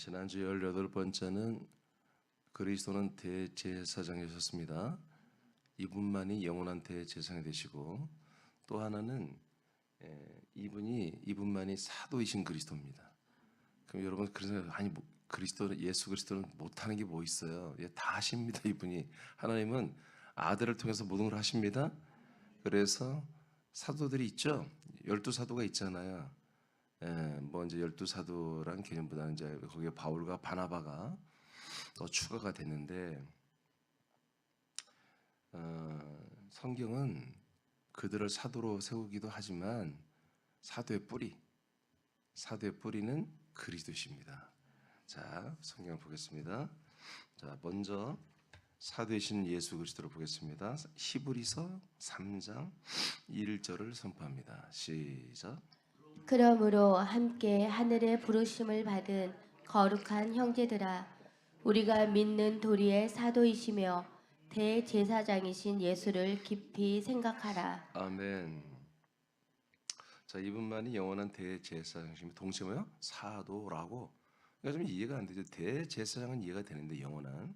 지난주 18번째는 그리스도는 대제사장이셨습니다. 이분만이 영원한 대제사장이 되시고, 또 하나는 이분만이 사도이신 그리스도입니다. 그럼 여러분, 그래서 예수 그리스도는 못하는 게 뭐 있어요? 다 하십니다. 이분이, 하나님은 아들을 통해서 모든 걸 하십니다. 그래서 사도들이 있죠. 12사도가 있잖아요. 뭐 이제 12사도란 개념보다는 이제 거기에 바울과 바나바가 더 추가가 됐는데, 성경은 그들을 사도로 세우기도 하지만 사도의 뿌리는 그리스도십니다. 자, 성경을 보겠습니다. 자, 먼저 사도이신 예수 그리스도를 보겠습니다. 히브리서 3장 1절을 선포합니다. 시작. 그러므로 함께 하늘의 부르심을 받은 거룩한 형제들아, 우리가 믿는 도리의 사도이시며 대제사장이신 예수를 깊이 생각하라. 아멘. 자, 이분만이 영원한 대제사장이시며 동시에 뭐요? 사도라고. 그러니까 좀 이해가 안 되죠. 대제사장은 이해가 되는데 영원한.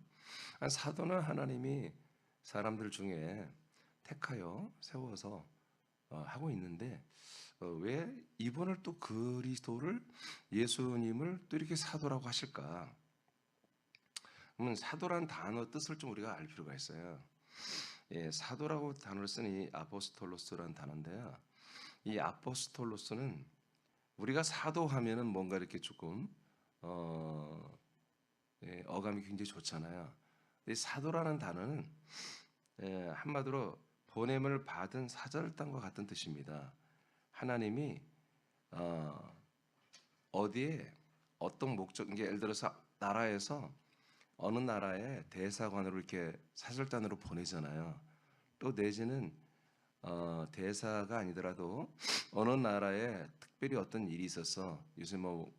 사도는 하나님이 사람들 중에 택하여 세워서 하고 있는데, 왜 이분을 또 그리스도를, 예수님을 또 이렇게 사도라고 하실까? 그러면 사도란 단어 뜻을 좀 우리가 알 필요가 있어요. 사도라고 단어를 쓰니 아포스톨로스라는 단어인데요. 이 아포스톨로스는 우리가 사도하면은 뭔가 이렇게 조금 어감이 굉장히 좋잖아요. 이 사도라는 단어는 한마디로 보냄을 받은 사절단과 같은 뜻입니다. 하나님이 어디에 어떤 목적, 이게 예를 들어서 나라에서 어느 나라에 대사관으로 이렇게 사절단으로 보내잖아요. 또 내지는 대사가 아니더라도 어느 나라에 특별히 어떤 일이 있어서, 요새 뭐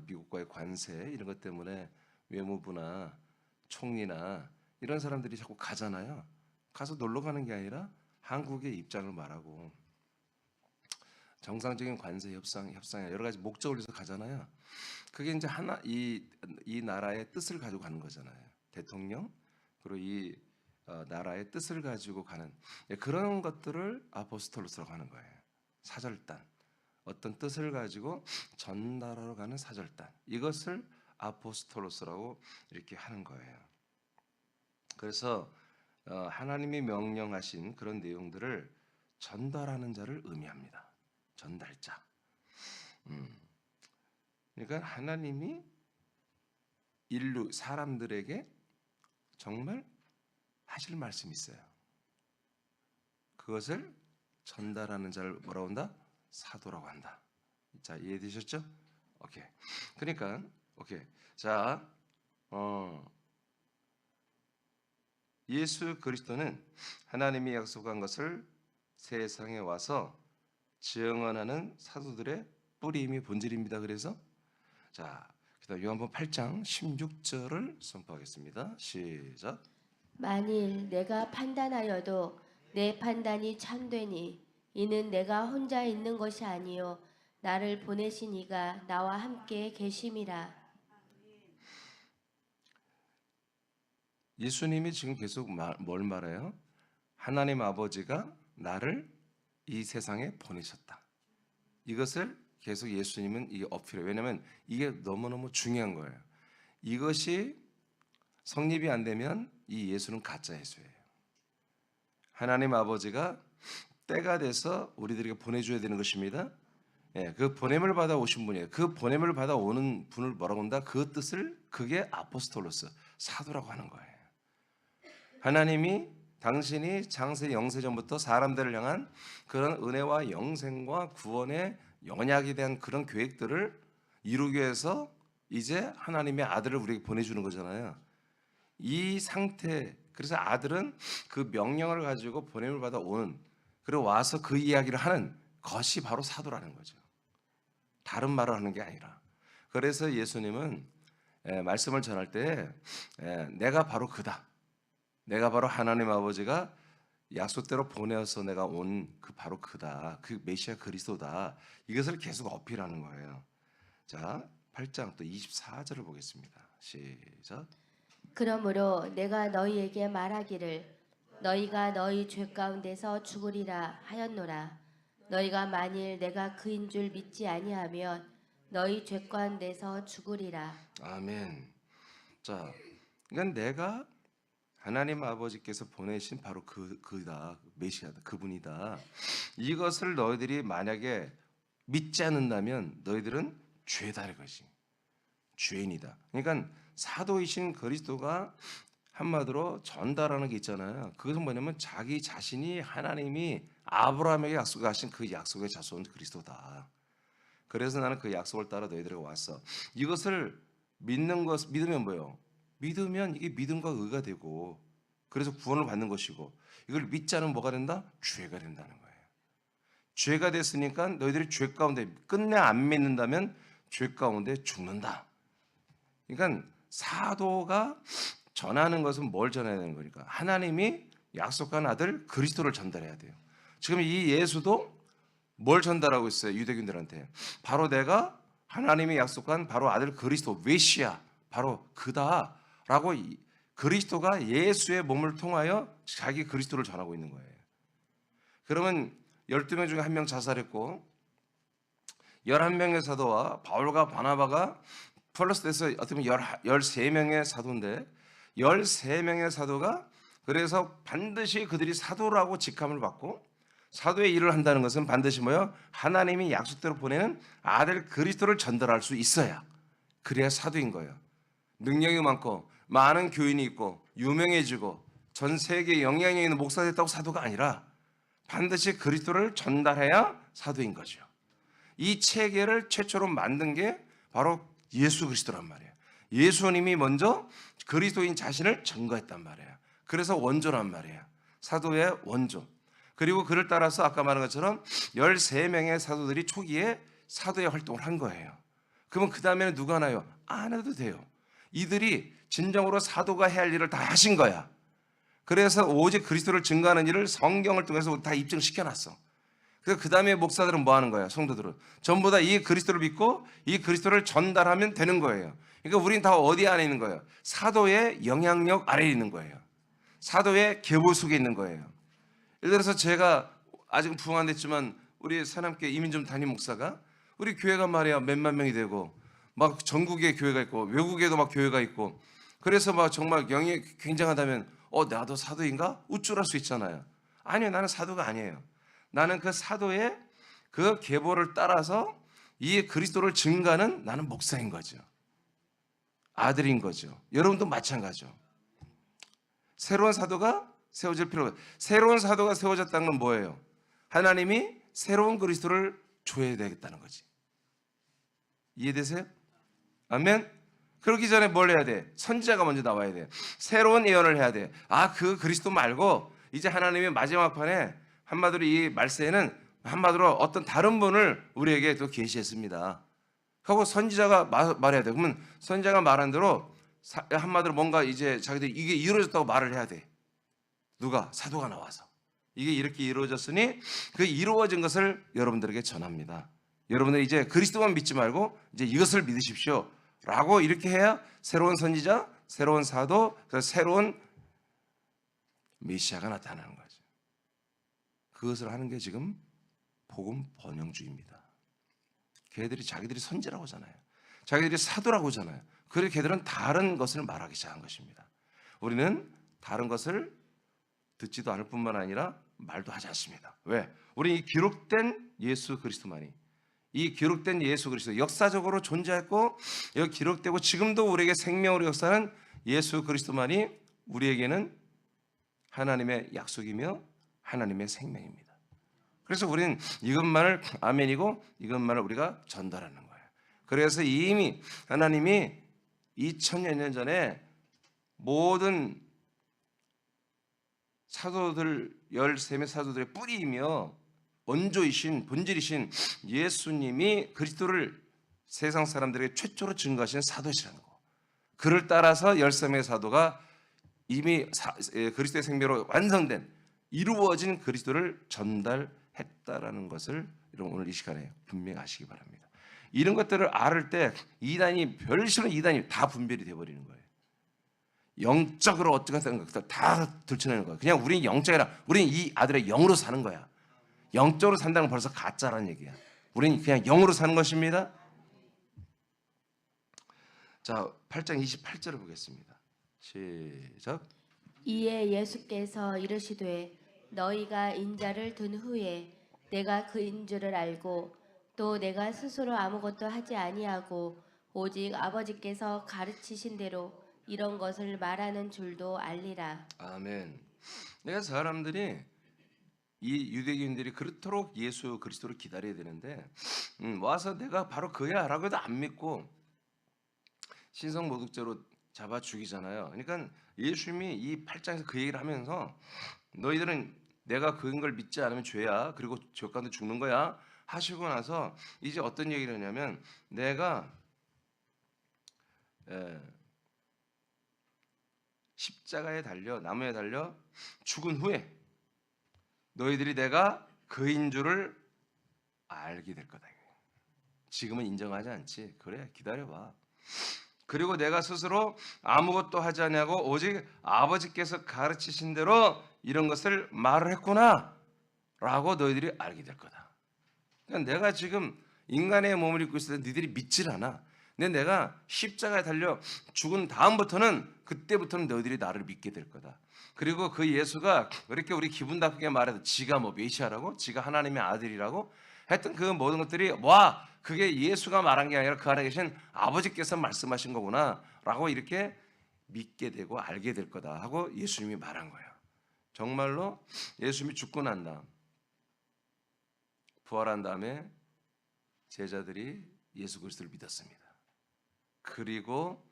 미국과의 관세 이런 것 때문에 외무부나 총리나 이런 사람들이 자꾸 가잖아요. 가서 놀러 가는 게 아니라 한국의 입장을 말하고, 정상적인 관세 협상에 여러 가지 목적을 위해서 가잖아요. 그게 이제 이 나라의 뜻을 가지고 가는 거잖아요. 대통령, 그리고 이 나라의 뜻을 가지고 가는 그런 것들을 아포스톨로스라고 하는 거예요. 사절단, 어떤 뜻을 가지고 전달하러 가는 사절단, 이것을 아포스톨로스라고 이렇게 하는 거예요. 그래서 하나님이 명령하신 그런 내용들을 전달하는 자를 의미합니다. 전달자. 그러니까 하나님이 사람들에게 정말 하실 말씀이 있어요. 그것을 전달하는 자를 뭐라고 한다? 사도라고 한다. 자, 이해되셨죠? 오케이. 그러니까 오케이. 자, 예수 그리스도는 하나님이 약속한 것을 세상에 와서 증언하는 사도들의 뿌리임이 본질입니다. 그래서 자, 그다음 요한복음 8장 16절을 선포하겠습니다. 시작. 만일 내가 판단하여도 내 판단이 참되니 이는 내가 혼자 있는 것이 아니요 나를 보내신 이가 나와 함께 계심이라. 예수님이 지금 계속 뭘 말해요? 하나님 아버지가 나를 이 세상에 보내셨다. 이것을 계속 예수님은 이게 어필해요. 왜냐하면 이게 너무너무 중요한 거예요. 이것이 성립이 안 되면 이 예수는 가짜 예수예요. 하나님 아버지가 때가 돼서 우리들에게 보내줘야 되는 것입니다. 그 보냄을 받아 오신 분이에요. 그 보냄을 받아 오는 분을 뭐라고 한다? 그 뜻을, 그게 아포스톨로스, 사도라고 하는 거예요. 하나님이 당신이 창세 영세 전부터 사람들을 향한 그런 은혜와 영생과 구원의 언약에 대한 그런 계획들을 이루기 위해서 이제 하나님의 아들을 우리에게 보내주는 거잖아요. 이 상태, 그래서 아들은 그 명령을 가지고 보냄을 받아 오는, 그리고 와서 그 이야기를 하는 것이 바로 사도라는 거죠. 다른 말을 하는 게 아니라. 그래서 예수님은 말씀을 전할 때 내가 바로 그다. 내가 바로 하나님 아버지가 약속대로 보내어서 내가 온 그 바로 그다. 그 메시아 그리스도다. 이것을 계속 어필하는 거예요. 자, 8장 또 24절을 보겠습니다. 시작. 그러므로 내가 너희에게 말하기를 너희가 너희 죄 가운데서 죽으리라 하였노라. 너희가 만일 내가 그인 줄 믿지 아니하면 너희 죄 가운데서 죽으리라. 아멘. 자, 그러니까 내가 하나님 아버지께서 보내신 바로 그다 메시아다 그분이다. 이것을 너희들이 만약에 믿지 않는다면 너희들은 죄다의 것이 죄인이다. 그러니까 사도이신 그리스도가 한마디로 전달하는 게 있잖아요. 그것은 뭐냐면 자기 자신이 하나님이 아브라함에게 약속하신 그 약속의 자손 그리스도다. 그래서 나는 그 약속을 따라 너희들에게 왔어. 이것을 믿으면 뭐예요? 믿으면 이게 믿음과 의가 되고 그래서 구원을 받는 것이고 이걸 믿지 않으면 뭐가 된다? 죄가 된다는 거예요. 죄가 됐으니까 너희들이 죄 가운데 끝내 안 믿는다면 죄 가운데 죽는다. 그러니까 사도가 전하는 것은 뭘 전해야 되는 거니까 하나님이 약속한 아들 그리스도를 전달해야 돼요. 지금 이 예수도 뭘 전달하고 있어요? 유대인들한테 바로 내가 하나님이 약속한 바로 아들 그리스도 메시아 바로 그다라고 그리스도가 예수의 몸을 통하여 자기 그리스도를 전하고 있는 거예요. 그러면 12명 중에 1명 자살했고 11명의 사도와 바울과 바나바가 플러스 돼서 어떻게 보면 13명의 사도인데 13명의 사도가 그래서 반드시 그들이 사도라고 직함을 받고 사도의 일을 한다는 것은 반드시 뭐요? 하나님이 약속대로 보내는 아들 그리스도를 전달할 수 있어야 그래야 사도인 거예요. 능력이 많고 많은 교인이 있고 유명해지고 전 세계에 영향력 있는 목사가 됐다고 사도가 아니라 반드시 그리스도를 전달해야 사도인 거죠. 이 체계를 최초로 만든 게 바로 예수 그리스도란 말이에요. 예수님이 먼저 그리스도인 자신을 증거했단 말이에요. 그래서 원조란 말이에요. 사도의 원조. 그리고 그를 따라서 아까 말한 것처럼 13명의 사도들이 초기에 사도의 활동을 한 거예요. 그러면 그 다음에는 누가 하나요? 안 해도 돼요. 이들이 진정으로 사도가 해야 할 일을 다 하신 거야. 그래서 오직 그리스도를 증거하는 일을 성경을 통해서 다 입증시켜놨어. 그래서 그 다음에 목사들은 뭐 하는 거야? 성도들은 전부 다 이 그리스도를 믿고 이 그리스도를 전달하면 되는 거예요. 그러니까 우린 다 어디 안에 있는 거예요? 사도의 영향력 아래에 있는 거예요. 사도의 계보 속에 있는 거예요. 예를 들어서 제가 아직 부흥 안 됐지만 우리 사남교회 이민좀 담임 목사가 우리 교회가 말이야 몇만 명이 되고 막 전국에 교회가 있고 외국에도 막 교회가 있고 그래서 막 정말 영이 굉장하다면 나도 사도인가? 우쭐할 수 있잖아요. 아니요, 나는 사도가 아니에요. 나는 그 사도의 그 계보를 따라서 이 그리스도를 증가하는 나는 목사인 거죠. 아들인 거죠. 여러분도 마찬가지죠. 새로운 사도가 세워질 필요가 새로운 사도가 세워졌다는 건 뭐예요? 하나님이 새로운 그리스도를 줘야 되겠다는 거지. 이해되세요? 아멘. 그러기 전에 뭘 해야 돼? 선지자가 먼저 나와야 돼. 새로운 예언을 해야 돼. 그 그리스도 말고 이제 하나님이 마지막 판에 한마디로 이 말세에는 한마디로 어떤 다른 분을 우리에게 또 계시했습니다. 하고 선지자가 말해야 돼. 그러면 선지자가 말한 대로 한마디로 뭔가 이제 자기들이 이게 이루어졌다고 말을 해야 돼. 누가? 사도가 나와서. 이게 이렇게 이루어졌으니 그 이루어진 것을 여러분들에게 전합니다. 여러분들 이제 그리스도만 믿지 말고 이제 이것을 믿으십시오. 라고 이렇게 해야 새로운 선지자, 새로운 사도, 새로운 메시아가 나타나는 거죠. 그것을 하는 게 지금 복음 번영주의입니다. 걔들이 자기들이 선지라고 하잖아요. 자기들이 사도라고 하잖아요. 그래서 걔들은 다른 것을 말하기 시작한 것입니다. 우리는 다른 것을 듣지도 않을 뿐만 아니라 말도 하지 않습니다. 왜? 우리 이 기록된 예수 그리스도만이 이 기록된 예수 그리스도 역사적으로 존재했고 여기 기록되고 지금도 우리에게 생명으로 역사하는 예수 그리스도만이 우리에게는 하나님의 약속이며 하나님의 생명입니다. 그래서 우리는 이것만을 아멘이고 이것만을 우리가 전달하는 거예요. 그래서 이미 하나님이 2000여 년 전에 모든 사도들 13의 사도들의 뿌리이며 원조이신 본질이신 예수님이 그리스도를 세상 사람들에게 최초로 증거하신 사도시라는 거. 그를 따라서 13의 사도가 이미 그리스도의 생명으로 완성된 이루어진 그리스도를 전달했다라는 것을 여러분 오늘 이 시간에 분명히 아시기 바랍니다. 이런 것들을 알을 때 이단이 별식으로 이단이 다 분별이 돼버리는 거예요. 영적으로 어떻게 사는 것들 다 들춰내는 거예요. 그냥 우리는 영적이라 우리는 이 아들의 영으로 사는 거야. 영적으로 산다는 건 벌써 가짜라는 얘기야. 우리는 그냥 영으로 사는 것입니다. 자, 8장 28절을 보겠습니다. 시작. 이에 예수께서 이르시되 너희가 인자를 둔 후에 내가 그인 줄을 알고 또 내가 스스로 아무것도 하지 아니하고 오직 아버지께서 가르치신 대로 이런 것을 말하는 줄도 알리라. 아멘. 내가 사람들이 이 유대인들이 그렇도록 예수 그리스도를 기다려야 되는데 와서 내가 바로 그야라고 해도 안 믿고 신성 모독죄로 잡아 죽이잖아요. 그러니까 예수님이 이 8장에서 그 얘기를 하면서 너희들은 내가 그런 걸 믿지 않으면 죄야. 그리고 죄 가운데 죽는 거야. 하시고 나서 이제 어떤 얘기를 하냐면 내가 십자가에 달려 나무에 달려 죽은 후에 너희들이 내가 그인 줄을 알게 될 거다. 지금은 인정하지 않지. 그래 기다려봐. 그리고 내가 스스로 아무것도 하지 않냐고 오직 아버지께서 가르치신 대로 이런 것을 말을 했구나 라고 너희들이 알게 될 거다. 그러니까 내가 지금 인간의 몸을 입고 있을 때 너희들이 믿질 않아. 근데 내가 십자가에 달려 죽은 다음부터는 그때부터는 너희들이 나를 믿게 될 거다. 그리고 그 예수가 그렇게 우리 기분 나쁘게 말해도 지가 뭐 메시아라고? 지가 하나님의 아들이라고? 하여튼 그 모든 것들이 와 그게 예수가 말한 게 아니라 그 안에 계신 아버지께서 말씀하신 거구나 라고 이렇게 믿게 되고 알게 될 거다 하고 예수님이 말한 거예요. 정말로 예수님이 죽고 난 다음 부활한 다음에 제자들이 예수 그리스도를 믿었습니다. 그리고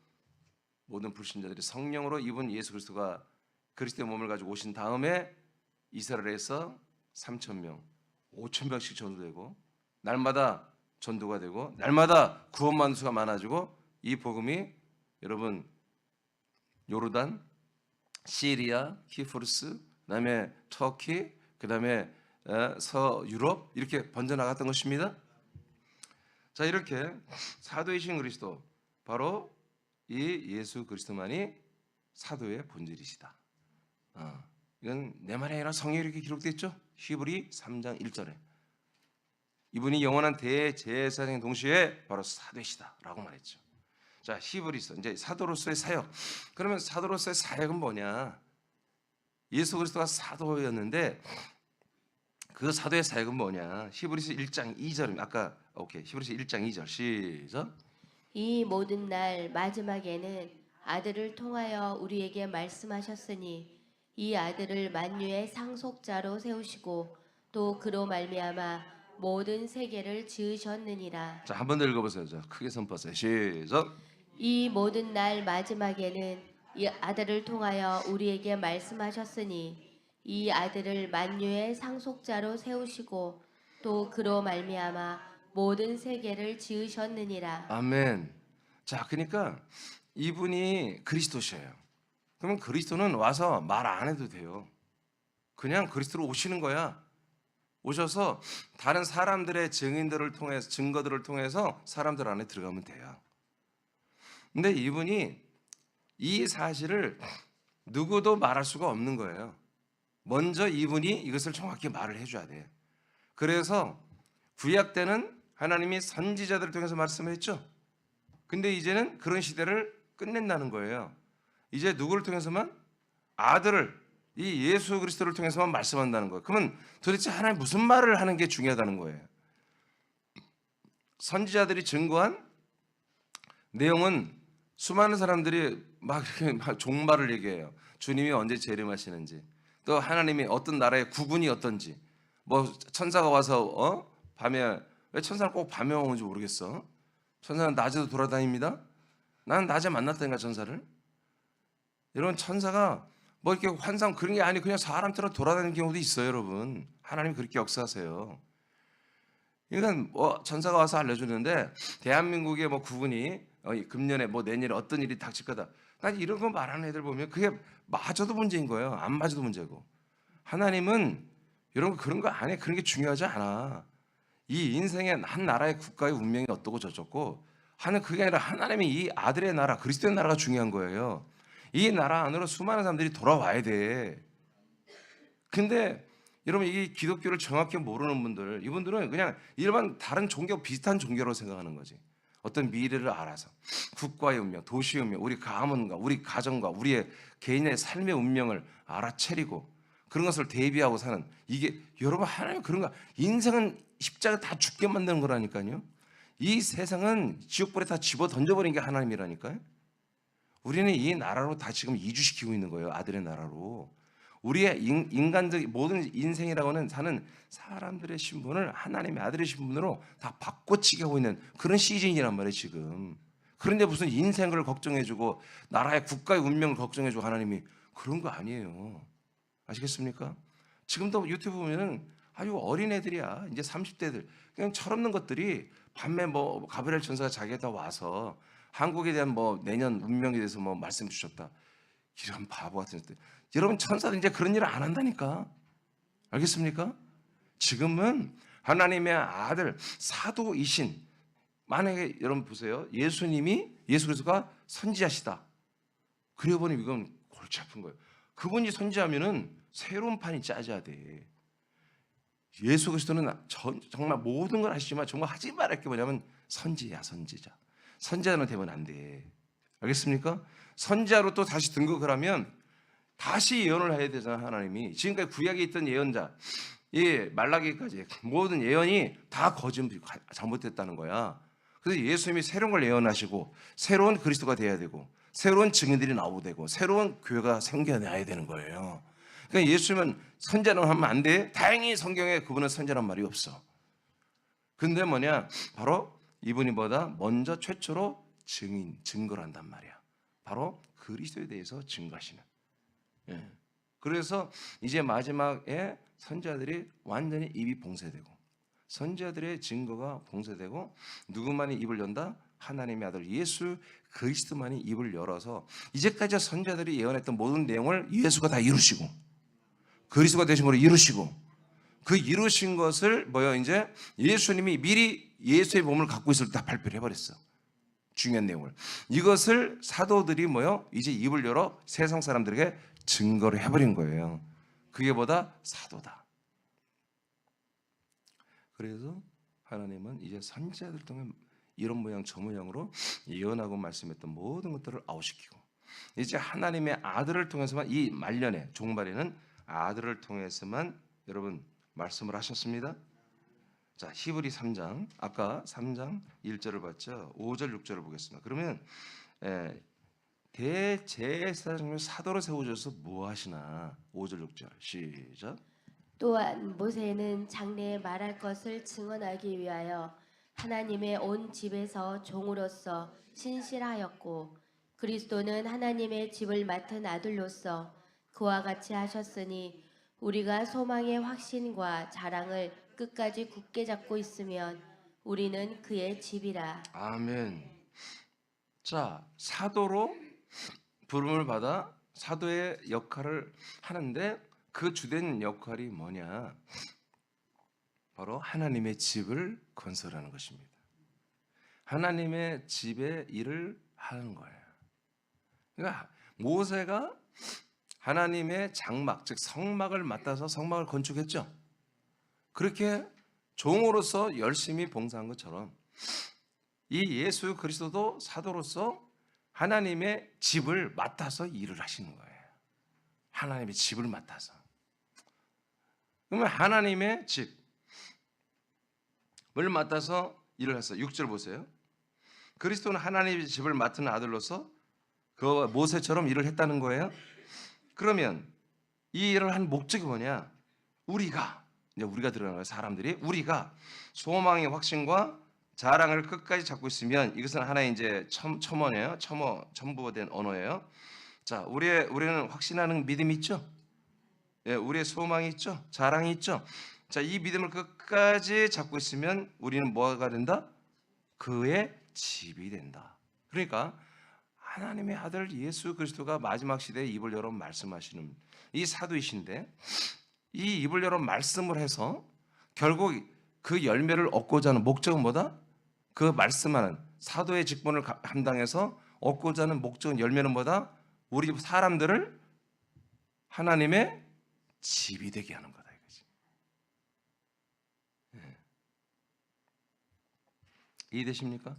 모든 불신자들이 성령으로 입은 예수 그리스도가 그리스도의 몸을 가지고 오신 다음에 이스라엘에서 3,000명, 5,000명씩 전도되고 날마다 전도가 되고 날마다 구원받는 수가 많아지고 이 복음이 여러분 요르단, 시리아, 키프루스, 그다음에 터키, 그다음에 서유럽 이렇게 번져나갔던 것입니다. 자 이렇게 사도이신 그리스도 바로 이 예수 그리스도만이 사도의 본질이시다. 이건 내 말이 아니라 성경에 이렇게 기록되어 있죠. 히브리 3장 1절에 이분이 영원한 대제사장인 동시에 바로 사도이시다라고 말했죠. 자 히브리서 이제 사도로서의 사역. 그러면 사도로서의 사역은 뭐냐? 예수 그리스도가 사도였는데 그 사도의 사역은 뭐냐? 히브리서 1장 2절입니다. 아까 히브리서 1장 2절 시작. 이 모든 날 마지막에는 아들을 통하여 우리에게 말씀하셨으니 이 아들을 만유의 상속자로 세우시고 또 그로 말미암아 모든 세계를 지으셨느니라. 자, 한 번 더 읽어보세요. 자, 크게 선포하세요. 시작. 이 모든 날 마지막에는 이 아들을 통하여 우리에게 말씀하셨으니 이 아들을 만유의 상속자로 세우시고 또 그로 말미암아 모든 세계를 지으셨느니라. 아멘. 자, 그러니까 이분이 그리스도셔요. 그러면 그리스도는 와서 말 안 해도 돼요. 그냥 그리스도로 오시는 거야. 오셔서 다른 사람들의 증인들을 통해서 증거들을 통해서 사람들 안에 들어가면 돼요. 근데 이분이 이 사실을 누구도 말할 수가 없는 거예요. 먼저 이분이 이것을 정확히 말을 해줘야 돼. 그래서 구약 때는 하나님이 선지자들을 통해서 말씀을 했죠. 근데 이제는 그런 시대를 끝낸다는 거예요. 이제 누구를 통해서만? 아들을, 이 예수 그리스도를 통해서만 말씀한다는 거예요. 그러면 도대체 하나님 무슨 말을 하는 게 중요하다는 거예요. 선지자들이 증거한 내용은 수많은 사람들이 막 이렇게 막 종말을 얘기해요. 주님이 언제 재림하시는지, 또 하나님이 어떤 나라의 국군이 어떤지, 뭐 천사가 와서 밤에, 왜 천사는 꼭 밤에 오는지 모르겠어. 천사는 낮에도 돌아다닙니다. 나는 낮에 만났다니까 천사를. 여러분 천사가 뭐 이렇게 환상 그런 게 아니고 그냥 사람처럼 돌아다니는 경우도 있어요, 여러분. 하나님 그렇게 역사하세요. 그러니까 뭐 천사가 와서 알려주는데 대한민국의 뭐 국군이 금년에 뭐 내년에 어떤 일이 닥칠 거다. 난 이런 거 말하는 애들 보면 그게 맞아도 문제인 거예요. 안 맞아도 문제고. 하나님은 여러분 그런 거 안 해. 그런 게 중요하지 않아. 이 인생의 한 나라의 국가의 운명이 어떻고 저쩌고 하는 그게 아니라 하나님이 이 아들의 나라 그리스도의 나라가 중요한 거예요. 이 나라 안으로 수많은 사람들이 돌아와야 돼. 근데 여러분 이 기독교를 정확히 모르는 분들, 이분들은 그냥 일반 다른 종교 비슷한 종교로 생각하는 거지. 어떤 미래를 알아서 국가의 운명, 도시의 운명, 우리 가문과 우리 가정과 우리의 개인의 삶의 운명을 알아차리고 그런 것을 대비하고 사는, 이게 여러분 하나님 그런가? 인생은 십자가 다 죽게 만드는 거라니까요. 이 세상은 지옥불에 다 집어 던져버린 게 하나님이라니까요. 우리는 이 나라로 다 지금 이주시키고 있는 거예요. 아들의 나라로. 우리의 인간적 모든 인생이라고는 사는 사람들의 신분을 하나님의 아들의 신분으로 다 바꿔치기 하고 있는 그런 시즌이란 말이에요 지금. 그런데 무슨 인생을 걱정해주고 나라의 국가의 운명을 걱정해주고 하나님이 그런 거 아니에요. 아시겠습니까? 지금도 유튜브 보면은 아주 어린애들이야. 이제 30대들 그냥 철없는 것들이 밤에 뭐 가브리엘 천사가 자기가 와서 한국에 대한 뭐 내년 운명에 대해서 뭐 말씀 주셨다. 이런 바보 같은 것들. 여러분 천사들 이제 그런 일을 안 한다니까. 알겠습니까? 지금은 하나님의 아들 사도이신, 만약에 여러분 보세요. 예수 그리스도가 선지자시다. 그래 보니 이건 골치 아픈 거예요. 그분이 선지하면은 새로운 판이 짜져야 돼. 예수 그리스도는 정말 모든 걸 하시지만 정말 하지 말할 게 뭐냐면 선지자. 선지자는 되면 안 돼. 알겠습니까? 선지자로 또 다시 등극을 하면 다시 예언을 해야 되잖아. 하나님이 지금까지 구약에 있던 예언자, 말라기까지 모든 예언이 다 잘못됐다는 거야. 그래서 예수님이 새로운 걸 예언하시고 새로운 그리스도가 돼야 되고 새로운 증인들이 나오고 되고 새로운 교회가 생겨나야 되는 거예요. 그러니까 예수님은 선지자는 하면 안 돼. 다행히 성경에 그분은 선지자란 말이 없어. 근데 뭐냐, 바로 이분이 먼저 최초로 증거를 한단 말이야. 바로 그리스도에 대해서 증거하시는. 그래서 이제 마지막에 선지자들이 완전히 입이 봉쇄되고 선지자들의 증거가 봉쇄되고 누구만이 입을 연다? 하나님의 아들 예수 그리스도만이 입을 열어서 이제까지 선지자들이 예언했던 모든 내용을 예수가 다 이루시고 그리스도가 되신 걸로 이루시고 그 이루신 것을 이제 예수님이 미리 예수의 몸을 갖고 있을 때 다 발표를 해버렸어. 중요한 내용을. 이것을 사도들이 이제 입을 열어 세상 사람들에게 증거를 해버린 거예요. 그게 사도다. 그래서 하나님은 이제 선지자들 통해 이런 모양 저 모양으로 예언하고 말씀했던 모든 것들을 아웃시키고 이제 하나님의 아들을 통해서만, 이 말년에 종말에는 아들을 통해서만 여러분 말씀을 하셨습니다. 자, 히브리 3장, 아까 3장 1절을 봤죠. 5절 6절을 보겠습니다. 그러면 대제사장을 사도로 세우셔서 뭐 하시나? 5절 6절 시작. 또한 모세는 장래에 말할 것을 증언하기 위하여 하나님의 온 집에서 종으로서 신실하였고 그리스도는 하나님의 집을 맡은 아들로서 그와 같이 하셨으니 우리가 소망의 확신과 자랑을 끝까지 굳게 잡고 있으면 우리는 그의 집이라. 아멘. 자, 사도로 부름을 받아 사도의 역할을 하는데 그 주된 역할이 뭐냐? 바로 하나님의 집을 건설하는 것입니다. 하나님의 집의 일을 하는 거예요. 그러니까 모세가 하나님의 장막, 즉 성막을 맡아서 성막을 건축했죠. 그렇게 종으로서 열심히 봉사한 것처럼 이 예수 그리스도도 사도로서 하나님의 집을 맡아서 일을 하시는 거예요. 하나님의 집을 맡아서. 그러면 하나님의 집을 맡아서 일을 했어요. 6절 보세요. 그리스도는 하나님의 집을 맡은 아들로서 그 모세처럼 일을 했다는 거예요. 그러면 이 일을 한 목적이 뭐냐? 우리가 들어가는 거예요. 사람들이 우리가 소망의 확신과 자랑을 끝까지 잡고 있으면 이것은 하나의 이제 첨언이에요. 첨부된 언어예요. 자, 우리는 확신하는 믿음이 있죠. 우리의 소망이 있죠. 자랑이 있죠. 자, 이 믿음을 끝까지 잡고 있으면 우리는 뭐가 된다? 그의 집이 된다. 그러니까 하나님의 아들 예수 그리스도가 마지막 시대에 입을 열어 말씀하시는 이 사도이신데 이 입을 열어 말씀을 해서 결국 그 열매를 얻고자 하는 목적은 뭐다? 그 말씀하는 사도의 직분을 감당해서 얻고자 하는 목적은 열매는 뭐다? 우리 사람들을 하나님의 집이 되게 하는 거다 이거지. 이해되십니까?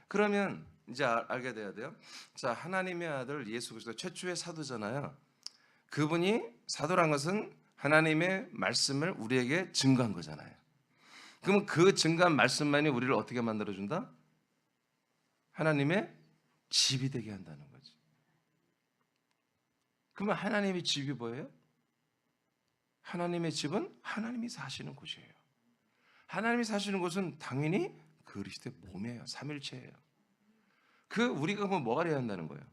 그러면 이제 알게 돼야 돼요. 자, 하나님의 아들 예수 그리스도 최초의 사도잖아요. 그분이 사도란 것은 하나님의 말씀을 우리에게 증거한 거잖아요. 그러면 그 증거한 말씀만이 우리를 어떻게 만들어준다? 하나님의 집이 되게 한다는 거지. 그러면 하나님의 집이 뭐예요? 하나님의 집은 하나님이 사시는 곳이에요. 하나님이 사시는 곳은 당연히 그리스도의 몸이에요. 삼일체예요. 그 우리가 그러면 뭐가 돼야 한다는 거예요?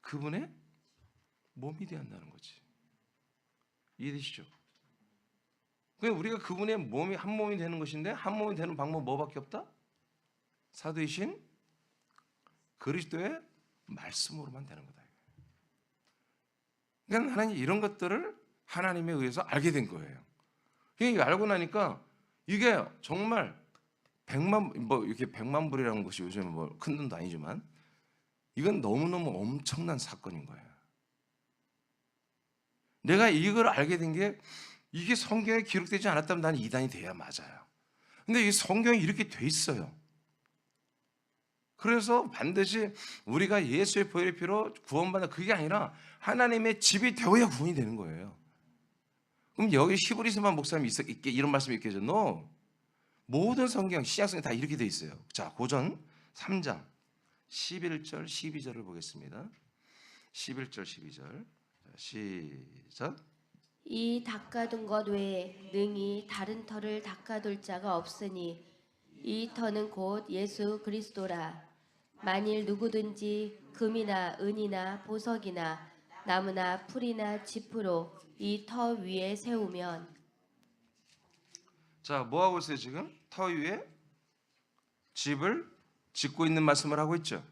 그분의 몸이 돼야 한다는 거지. 이해되시죠? 그러니까 우리가 그분의 몸이 한 몸이 되는 것인데 한 몸이 되는 방법 뭐밖에 없다? 사도이신 그리스도의 말씀으로만 되는 거다. 그러니까 하나님 이런 것들을 하나님에 의해서 알게 된 거예요. 그러니까 알고 나니까 이게 정말 100만 이렇게 100만 불이라는 것이 요즘 큰 돈도 아니지만 이건 너무너무 엄청난 사건인 거예요. 내가 이걸 알게 된 게 이게 성경에 기록되지 않았다면 나는 이단이 돼야 맞아요. 근데 이 성경이 이렇게 돼 있어요. 그래서 반드시 우리가 예수의 보혈의 피로 구원받는 그게 아니라 하나님의 집이 되어야 구원이 되는 거예요. 그럼 여기 히브리서만 목사님이 있게 이런 말씀이 있겠죠? No. 모든 성경 신약성에 다 이렇게 돼 있어요. 자, 고전 3장 11절 12절을 보겠습니다. 11절 12절 시작. 이 닦아둔 것 외에 능히 다른 터를 닦아둘 자가 없으니 이 터는 곧 예수 그리스도라. 만일 누구든지 금이나 은이나 보석이나 나무나 풀이나 짚으로 이 터 위에 세우면. 자, 뭐 하고 있어요 지금? 터 위에 집을 짓고 있는 말씀을 하고 있죠.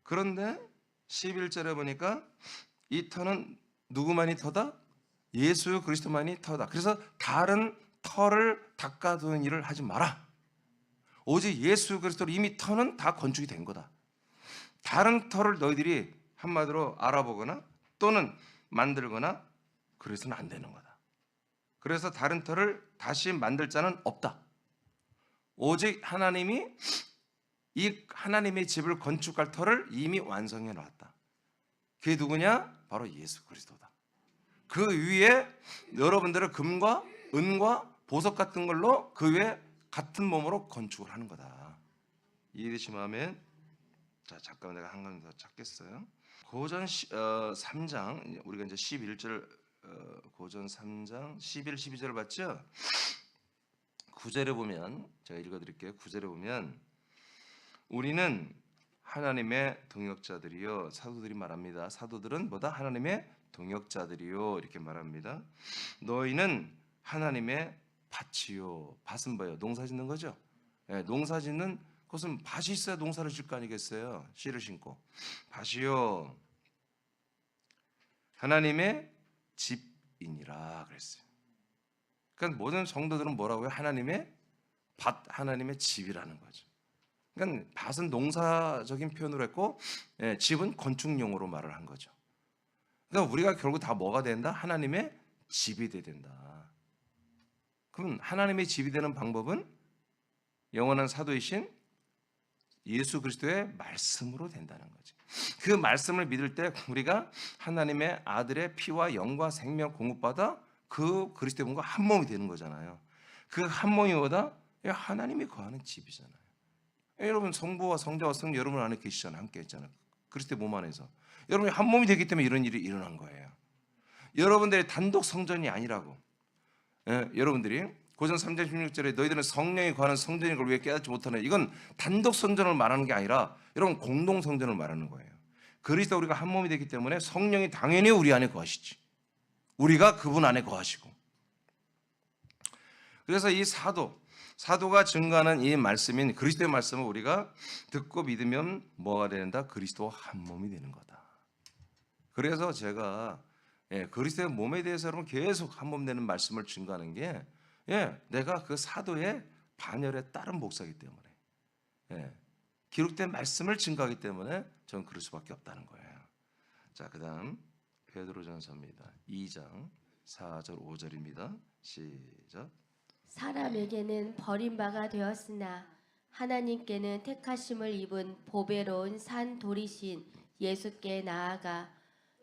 그런데 11절에 보니까 이 터는 누구만이 터다? 예수 그리스도만이 터다. 그래서 다른 터를 닦아두는 일을 하지 마라. 오직 예수 그리스도로 이미 터는 다 건축이 된 거다. 다른 터를 너희들이 한마디로 알아보거나 또는 만들거나 그래서는 안 되는 거다. 그래서 다른 터를 다시 만들 자는 없다. 오직 하나님이 이 하나님의 집을 건축할 터를 이미 완성해 놨다. 그게 누구냐? 바로 예수 그리스도다. 그 위에 여러분들은 금과 은과 보석 같은 걸로 그 위에 같은 몸으로 건축을 하는 거다. 이해되시면 아멘. 자, 잠깐 내가 한 번 더 찾겠어요. 고전 3장 우리가 이제 11절 고전 3장 11, 12절을 봤죠? 9절에 보면 제가 읽어드릴게요. 9절에 보면 우리는 하나님의 동역자들이요. 사도들이 말합니다. 사도들은 뭐다? 하나님의 동역자들이요. 이렇게 말합니다. 너희는 하나님의 밭이요. 밭은 뭐예요? 농사 짓는 거죠. 네, 농사 짓는 그것은 밭이 있어야 농사를 질 거 아니겠어요? 씨를 심고. 밭이요. 하나님의 집이니라 그랬어요. 그러니까 모든 성도들은 뭐라고요? 하나님의 밭, 하나님의 집이라는 거죠. 그러니까 밭은 농사적인 표현으로 했고 집은 건축용으로 말을 한 거죠. 그러니까 우리가 결국 다 뭐가 된다? 하나님의 집이 돼야 된다. 그럼 하나님의 집이 되는 방법은 영원한 사도이신 예수 그리스도의 말씀으로 된다는 거지. 그 말씀을 믿을 때 우리가 하나님의 아들의 피와 영과 생명 공급받아 그 그리스도의 몸과 한 몸이 되는 거잖아요. 그 한 몸이 뭐다? 하나님이 거하는 집이잖아요. 여러분 성부와 성자와 성령 여러분 안에 계시잖아요. 함께 있잖아요. 그리스도의 몸 안에서 여러분이 한 몸이 되기 때문에 이런 일이 일어난 거예요. 여러분들의 단독 성전이 아니라고. 여러분들이 고전 3장 16절에 너희들은 성령이 거하는 성전인 걸 왜 깨닫지 못하는, 이건 단독 성전을 말하는 게 아니라 여러분 공동 성전을 말하는 거예요. 그리스도 우리가 한 몸이 되기 때문에 성령이 당연히 우리 안에 거하시지. 우리가 그분 안에 거하시고. 그래서 이 사도가 증거하는 이 말씀인 그리스도의 말씀을 우리가 듣고 믿으면 뭐가 된다? 그리스도와 한 몸이 되는 거다. 그래서 제가 그리스도의 몸에 대해서 여러분 계속 한 몸 되는 말씀을 증거하는 게 예, 내가 그 사도의 반열에 따른 목사이기 때문에, 예, 기록된 말씀을 증거하기 때문에 저는 그럴 수밖에 없다는 거예요. 자, 그다음 베드로전서입니다. 2장 4절 5절입니다. 시작. 사람에게는 버림바가 되었으나 하나님께는 택하심을 입은 보배로운 산 돌이신 예수께 나아가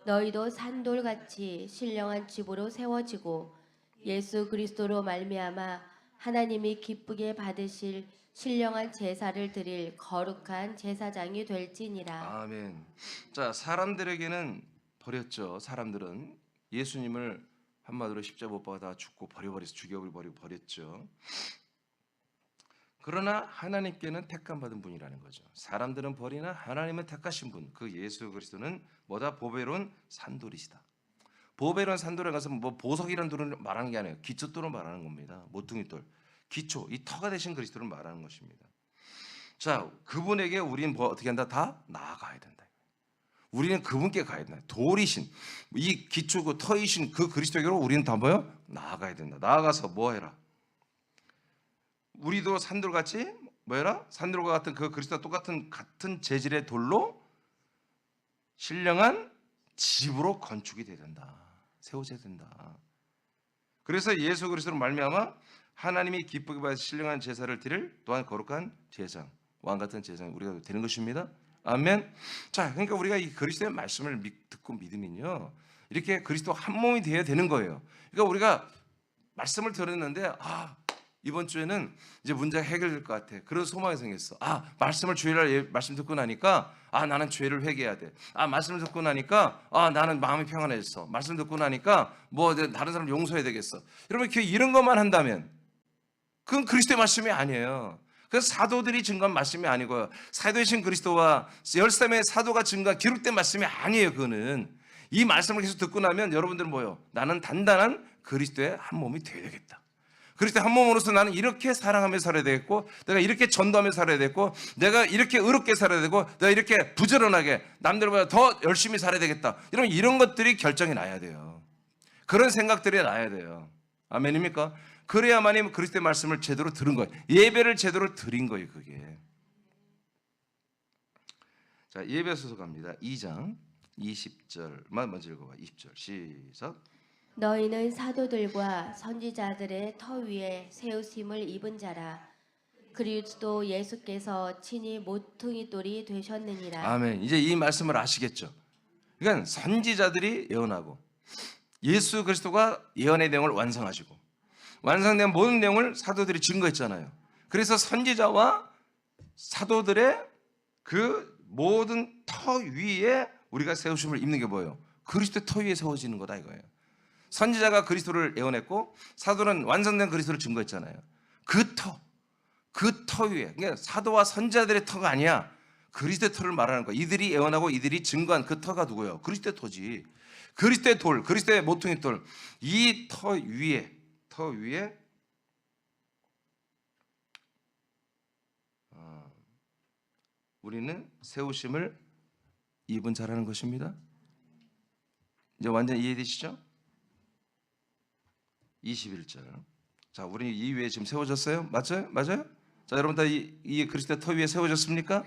너희도 산돌같이 신령한 집으로 세워지고 예수 그리스도로 말미암아 하나님이 기쁘게 받으실 신령한 제사를 드릴 거룩한 제사장이 될지니라. 아멘. 자, 사람들에게는 버렸죠. 사람들은 예수님을 한마디로 십자가 못 박아 죽고 죽여버리고 버렸죠. 그러나 하나님께는 택함 받은 분이라는 거죠. 사람들은 버리나 하나님은 택하신 분, 그 예수 그리스도는 뭐다? 보배로운 산돌이시다. 보배로운 산돌에 가서 뭐 보석이라는 돌을 말하는 게 아니에요. 기초돌을 말하는 겁니다. 모퉁이 돌, 기초, 이 터가 되신 그리스도를 말하는 것입니다. 자, 그분에게 우리는 뭐 어떻게 한다? 다 나아가야 된다. 우리는 그분께 가야 된다. 돌이신, 이 기초, 그 터이신 그 그리스도에게로 우리는 다 뭐요? 나아가야 된다. 나아가서 뭐 해라? 우리도 산돌같이 뭐해라? 산돌과 같은 그 그리스도와 똑같은 같은 재질의 돌로 신령한 집으로 건축이 돼야 된다. 세워져야 된다. 그래서 예수 그리스도로 말미암아 하나님이 기쁘게 받으신 신령한 제사를 드릴 또한 거룩한 제사장, 왕 같은 제사장이 우리가 되는 것입니다. 아멘. 자, 그러니까 우리가 이 그리스도의 말씀을 듣고 믿으면요, 이렇게 그리스도 한 몸이 되어야 되는 거예요. 그러니까 우리가 말씀을 들었는데 이번 주에는 이제 문제가 해결될 것 같아. 그런 소망이 생겼어. 말씀을 주일날 말씀 듣고 나니까 나는 죄를 회개해야 돼. 말씀을 듣고 나니까 나는 마음이 평안해졌어. 말씀 듣고 나니까 뭐 다른 사람 용서해야 되겠어. 여러분 이런 것만 한다면 그건 그리스도의 말씀이 아니에요. 그래서 사도들이 증거한 말씀이 아니고요. 사도이신 그리스도와 13의 사도가 증거한 기록된 말씀이 아니에요. 그거는 이 말씀을 계속 듣고 나면 여러분들은 뭐예요? 나는 단단한 그리스도의 한 몸이 되어야 되겠다. 그리스도의 한 몸으로서 나는 이렇게 사랑하며 살아야 되겠고, 내가 이렇게 전도하며 살아야 되겠고, 내가 이렇게 의롭게 살아야 되고, 내가 이렇게 부지런하게 남들보다 더 열심히 살아야 되겠다. 이런 것들이 결정이 나야 돼요. 그런 생각들이 나야 돼요. 아멘입니까? 그래야만이 그리스도의 말씀을 제대로 들은 거예요. 예배를 제대로 드린 거예요. 그게. 자, 예배소서 갑니다. 2장 20절만 먼저 읽어봐. 20절 시작. 너희는 사도들과 선지자들의 터 위에 세우심을 입은 자라. 그리스도 예수께서 친히 모퉁이 돌이 되셨느니라. 아멘. 이제 이 말씀을 아시겠죠? 그러니까 선지자들이 예언하고 예수 그리스도가 예언의 내용을 완성하시고 완성된 모든 내용을 사도들이 증거했잖아요. 그래서 선지자와 사도들의 그 모든 터 위에 우리가 세우심을 입는 게 뭐예요? 그리스도의 터 위에 세워지는 거다 이거예요. 선지자가 그리스도를 예언했고 사도는 완성된 그리스도를 증거했잖아요. 그 터 위에, 그러니까 사도와 선지자들의 터가 아니야. 그리스도의 터를 말하는 거야. 이들이 예언하고 이들이 증거한 그 터가 누구예요? 그리스도의 터지. 그리스도의 돌, 그리스도의 모퉁이 돌. 이 터 위에 우리는 세우심을 입은 자라는 것입니다. 이제 완전 이해되시죠? 21절. 자, 우리 이 위에 지금 세워졌어요? 맞아요? 자, 여러분 다 이 그리스도 터 위에 세워졌습니까?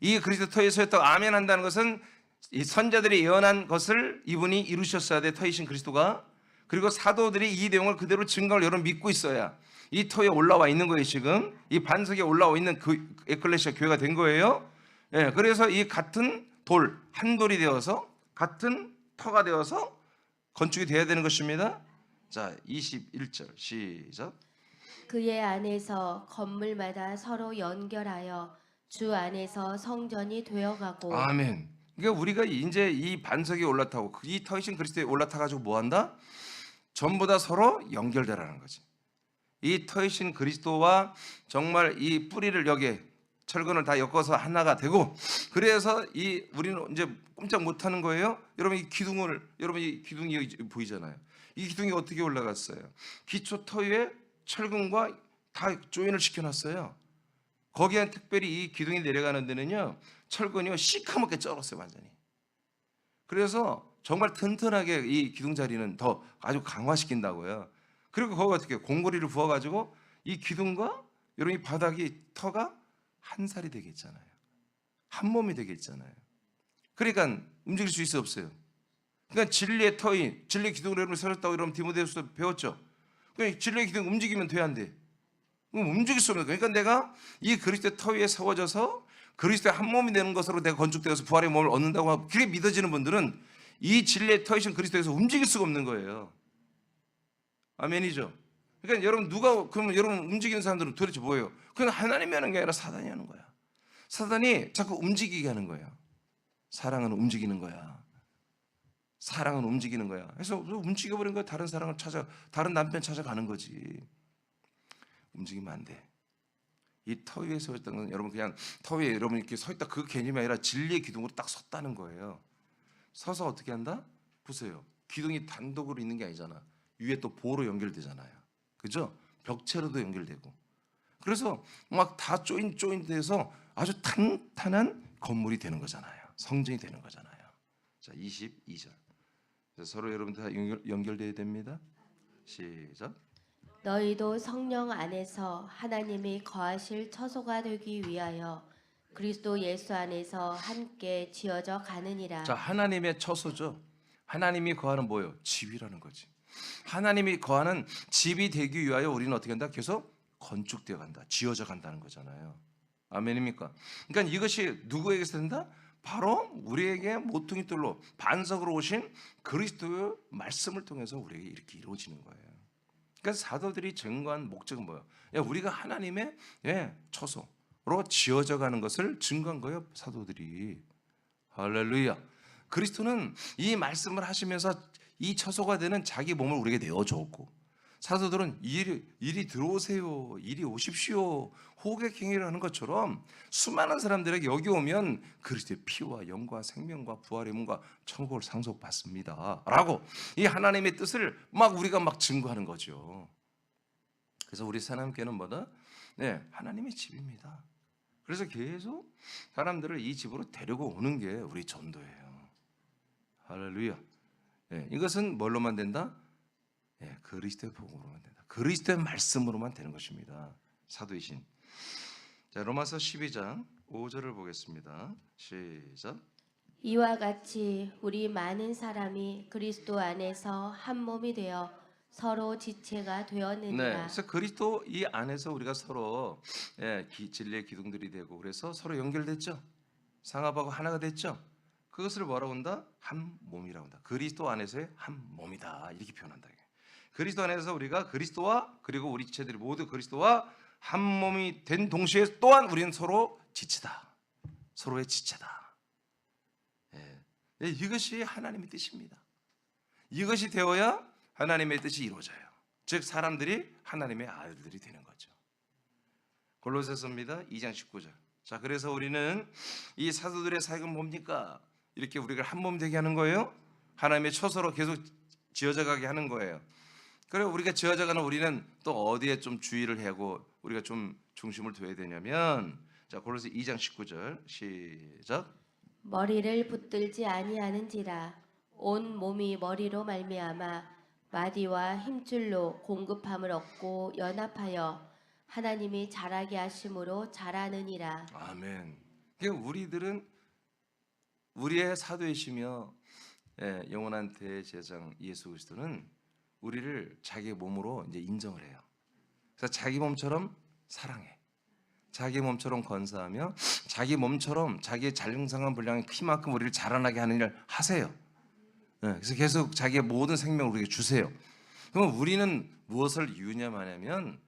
이 그리스도 터 위에 세웠다고 아멘 한다는 것은 이 선자들이 예언한 것을 이분이 이루셨어야 돼. 터이신 그리스도가. 그리고 사도들이 이 내용을 그대로 증거를 여러분 믿고 있어야 이 터에 올라와 있는 거예요. 지금 이 반석에 올라와 있는 그 에클레시아 교회가 된 거예요. 예, 그래서 이 같은 돌, 한 돌이 되어서 같은 터가 되어서 건축이 되어야 되는 것입니다. 자, 21절 시작. 그의 안에서 건물마다 서로 연결하여 주 안에서 성전이 되어가고. 아멘. 그러니까 우리가 이제 이 반석에 올라타고 이 터이신 그리스도에 올라타가지고 뭐 한다? 전부 다 서로 연결되라는 거지. 이 터이신 그리스도와 정말 이 뿌리를 여기에 철근을 다 엮어서 하나가 되고, 그래서 우리는 이제 꼼짝 못하는 거예요. 여러분 이 기둥이 보이잖아요. 이 기둥이 어떻게 올라갔어요? 기초 터 위에 철근과 다 조인을 시켜놨어요. 거기에 특별히 이 기둥이 내려가는 데는요, 철근이요 시커멓게 쩔었어요 완전히. 그래서 정말 튼튼하게 이 기둥 자리는 더 아주 강화시킨다고요. 그리고 거기 어떻게 해요? 공고리를 부어가지고 이 기둥과 여러분 이 바닥이 터가 한 살이 되겠잖아요. 한 몸이 되겠잖아요. 그러니까 움직일 수 있어 없어요? 그러니까 진리의 터인 진리의 기둥으로 여러분 서렸다고 여러분 디모데후서 배웠죠. 그러니까 진리의 기둥 움직이면 돼야 안 돼? 그럼 움직일 수 없는 거예요. 그러니까 내가 이 그리스도의 터 위에 세워져서 그리스도의 한 몸이 되는 것으로 내가 건축되어서 부활의 몸을 얻는다고 하고 그렇게 믿어지는 분들은 이 진리의 터이신 그리스도에서 움직일 수가 없는 거예요. 아멘이죠. 그러니까 여러분 그러면 여러분 움직이는 사람들은 도대체 뭐예요? 그건 하나님이 하는 게 아니라 사단이 하는 거야. 사단이 자꾸 움직이게 하는 거예요. 사랑은 움직이는 거야. 사랑은 움직이는 거야. 그래서 움직여버린 거야. 다른 남편 찾아가는 거지. 움직이면 안 돼. 이 터 위에 서 있다는 건 여러분 그냥 터 위에 여러분 이렇게 서 있다 그 개념이 아니라 진리의 기둥으로 딱 섰다는 거예요. 서서 어떻게 한다? 보세요. 기둥이 단독으로 있는 게 아니잖아. 위에 또 보로 연결되잖아요. 그죠? 벽체로도 연결되고. 그래서 막 다 조인돼서 아주 탄탄한 건물이 되는 거잖아요. 성전이 되는 거잖아요. 자, 22절. 서로 여러분 다 연결돼야 됩니다. 시작. 너희도 성령 안에서 하나님이 거하실 처소가 되기 위하여 그리스도 예수 안에서 함께 지어져 가느니라. 자, 하나님의 처소죠. 하나님이 거하는 뭐예요? 집이라는 거지. 하나님이 거하는 집이 되기 위하여 우리는 어떻게 한다? 계속 건축되어 간다. 지어져 간다는 거잖아요. 아멘입니까? 그러니까 이것이 누구에게서 된다? 바로 우리에게 모퉁이 돌로 반석으로 오신 그리스도의 말씀을 통해서 우리에게 이렇게 이루어지는 거예요. 그러니까 사도들이 증거한 목적은 뭐예요? 우리가 하나님의 처소로 지어져 가는 것을 증거한 거예요. 사도들이. 할렐루야. 그리스도는 이 말씀을 하시면서 이 처소가 되는 자기 몸을 우리에게 내어줬고 사도들은 이리 들어오세요. 이리 오십시오. 호객행위를 하는 것처럼 수많은 사람들에게 여기 오면 그리스도의 피와 영과 생명과 부활의 몸과 천국을 상속받습니다. 라고 이 하나님의 뜻을 우리가 증거하는 거죠. 그래서 우리 사람교회는 뭐다? 하나님의 집입니다. 그래서 계속 사람들을 이 집으로 데리고 오는 게 우리 전도예요. 할렐루야. 이것은 뭘로만 된다? 그리스도의 복음으로만 된다. 그리스도의 말씀으로만 되는 것입니다. 사도이신. 자, 로마서 12장 5절을 보겠습니다. 시작. 이와 같이 우리 많은 사람이 그리스도 안에서 한 몸이 되어 서로 지체가 되었느니라. 그래서 그리스도 이 안에서 우리가 서로 진리의 기둥들이 되고 그래서 서로 연결됐죠. 상합하고 하나가 됐죠. 그것을 뭐라고 한다? 한 몸이라고 한다. 그리스도 안에서의 한 몸이다. 이렇게 표현한다. 그리스도 안에서 우리가 그리스도와 그리고 우리 지체들이 모두 그리스도와 한 몸이 된 동시에 또한 우리는 서로 지체다. 서로의 지체다. 이것이 하나님의 뜻입니다. 이것이 되어야 하나님의 뜻이 이루어져요. 즉 사람들이 하나님의 아들들이 되는 거죠. 골로새서입니다. 2장 19절. 자, 그래서 우리는 이 사도들의 사역은 뭡니까? 이렇게 우리가 한 몸 되게 하는 거예요. 하나님의 처소로 계속 지어져 가게 하는 거예요. 그리고 우리가 지어져가는 우리는 또 어디에 좀 주의를 하고 우리가 좀 중심을 둬야 되냐면 자, 골로새 2장 19절 시작. 머리를 붙들지 아니하는지라 온 몸이 머리로 말미암아 마디와 힘줄로 공급함을 얻고 연합하여 하나님이 자라게 하심으로 자라느니라. 아멘. 그러니까 우리들은 우리의 사도이시며 영원한 대제사장 예수 그리스도는 우리를 자기 몸으로 이제 인정을 해요. 그래서 자기 몸처럼 사랑해. 자기 몸처럼 건사하며 자기 몸처럼 자기의 잘능상한 분량의 키만큼 우리를 자라나게 하는 일을 하세요. 그래서 계속 자기의 모든 생명을 우리에게 주세요. 그럼 우리는 무엇을 유념하냐면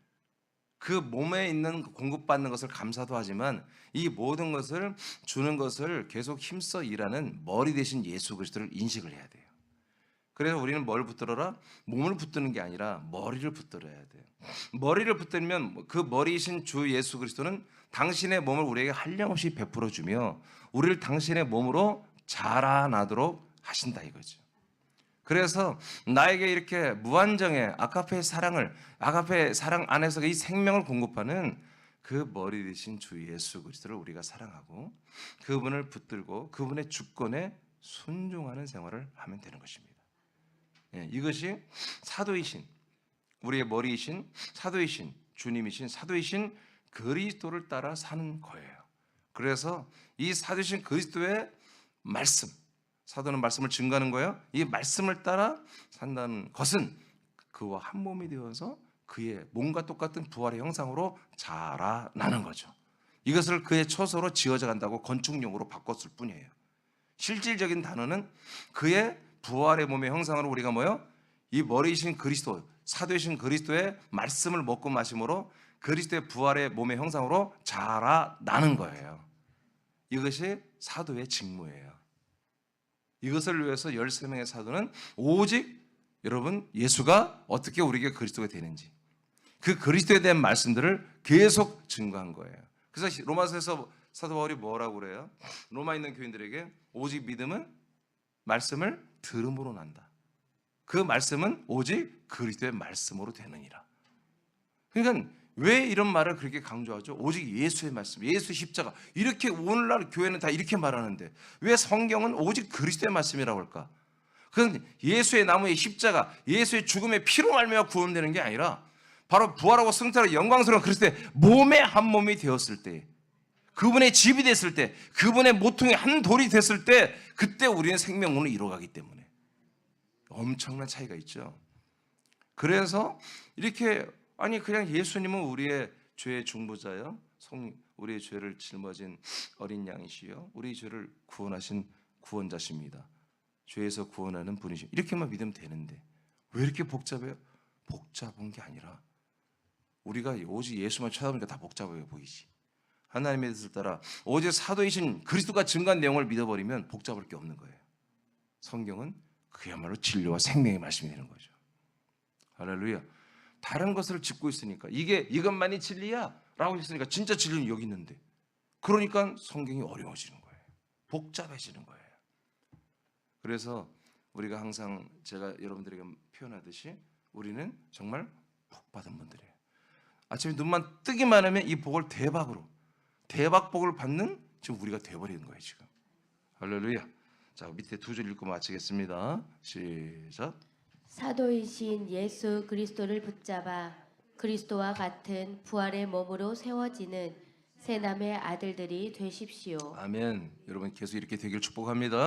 그 몸에 있는 공급받는 것을 감사도 하지만 이 모든 것을 주는 것을 계속 힘써 일하는 머리 대신 예수 그리스도를 인식을 해야 돼요. 그래서 우리는 뭘 붙들어라? 몸을 붙드는 게 아니라 머리를 붙들어야 돼요. 머리를 붙들면 그 머리이신 주 예수 그리스도는 당신의 몸을 우리에게 한량없이 베풀어 주며 우리를 당신의 몸으로 자라나도록 하신다 이거죠. 그래서 나에게 이렇게 무한정의 아가페의 사랑 안에서 이 생명을 공급하는 그 머리 되신 주 예수 그리스도를 우리가 사랑하고 그분을 붙들고 그분의 주권에 순종하는 생활을 하면 되는 것입니다. 이것이 사도이신 우리의 머리이신 사도이신 주님이신 사도이신 그리스도를 따라 사는 거예요. 그래서 이 사도이신 그리스도의 말씀, 사도는 말씀을 증거하는 거예요. 이 말씀을 따라 산다는 것은 그와 한 몸이 되어서 그의 몸과 똑같은 부활의 형상으로 자라나는 거죠. 이것을 그의 처소로 지어져 간다고 건축용으로 바꿨을 뿐이에요. 실질적인 단어는 그의 부활의 몸의 형상으로 우리가 뭐요? 이 머리이신 그리스도, 사도이신 그리스도의 말씀을 먹고 마심으로 그리스도의 부활의 몸의 형상으로 자라나는 거예요. 이것이 사도의 직무예요. 이것을 위해서 13명의 사도는 오직 여러분 예수가 어떻게 우리에게 그리스도가 되는지 그 그리스도에 대한 말씀들을 계속 증거한 거예요. 그래서 로마서에서 사도 바울이 뭐라고 그래요? 로마에 있는 교인들에게 오직 믿음은 말씀을 들음으로 난다. 그 말씀은 오직 그리스도의 말씀으로 되느니라. 그러니까 왜 이런 말을 그렇게 강조하죠? 오직 예수의 말씀, 예수 십자가. 이렇게 오늘날 교회는 다 이렇게 말하는데 왜 성경은 오직 그리스도의 말씀이라고 할까? 그건 예수의 나무의 십자가, 예수의 죽음의 피로 말미암아 구원되는 게 아니라 바로 부활하고 승천하고 영광스러운 그리스도의 몸의 한 몸이 되었을 때, 그분의 집이 됐을 때, 그분의 모퉁이 한 돌이 됐을 때, 그때 우리는 생명론을 이뤄가기 때문에 엄청난 차이가 있죠. 그래서 이렇게 아니 그냥 예수님은 우리의 죄의 중보자요, 우리의 죄를 짊어진 어린 양이시요, 우리의 죄를 구원하신 구원자십니다. 죄에서 구원하는 분이시. 이렇게만 믿으면 되는데 왜 이렇게 복잡해요? 복잡한 게 아니라 우리가 오직 예수만 쳐다보니까 다 복잡해 보이지. 하나님의 뜻을 따라 오직 사도이신 그리스도가 증거한 내용을 믿어버리면 복잡할 게 없는 거예요. 성경은 그야말로 진리와 생명의 말씀이 되는 거죠. 할렐루야. 다른 것을 짚고 있으니까 이것만이 진리야 라고 했으니까 진짜 진리는 여기 있는데 그러니까 성경이 어려워지는 거예요. 복잡해지는 거예요. 그래서 우리가 항상 제가 여러분들에게 표현하듯이 우리는 정말 복 받은 분들이에요. 아침에 눈만 뜨기만 하면 이 복을 대박복을 받는 지금 우리가 돼버리는 거예요 지금. 할렐루야. 자, 밑에 두 줄 읽고 마치겠습니다. 시작. 사도이신 예수 그리스도를 붙잡아 그리스도와 같은 부활의 몸으로 세워지는 새 남의 아들들이 되십시오. 아멘. 여러분 계속 이렇게 되길 축복합니다.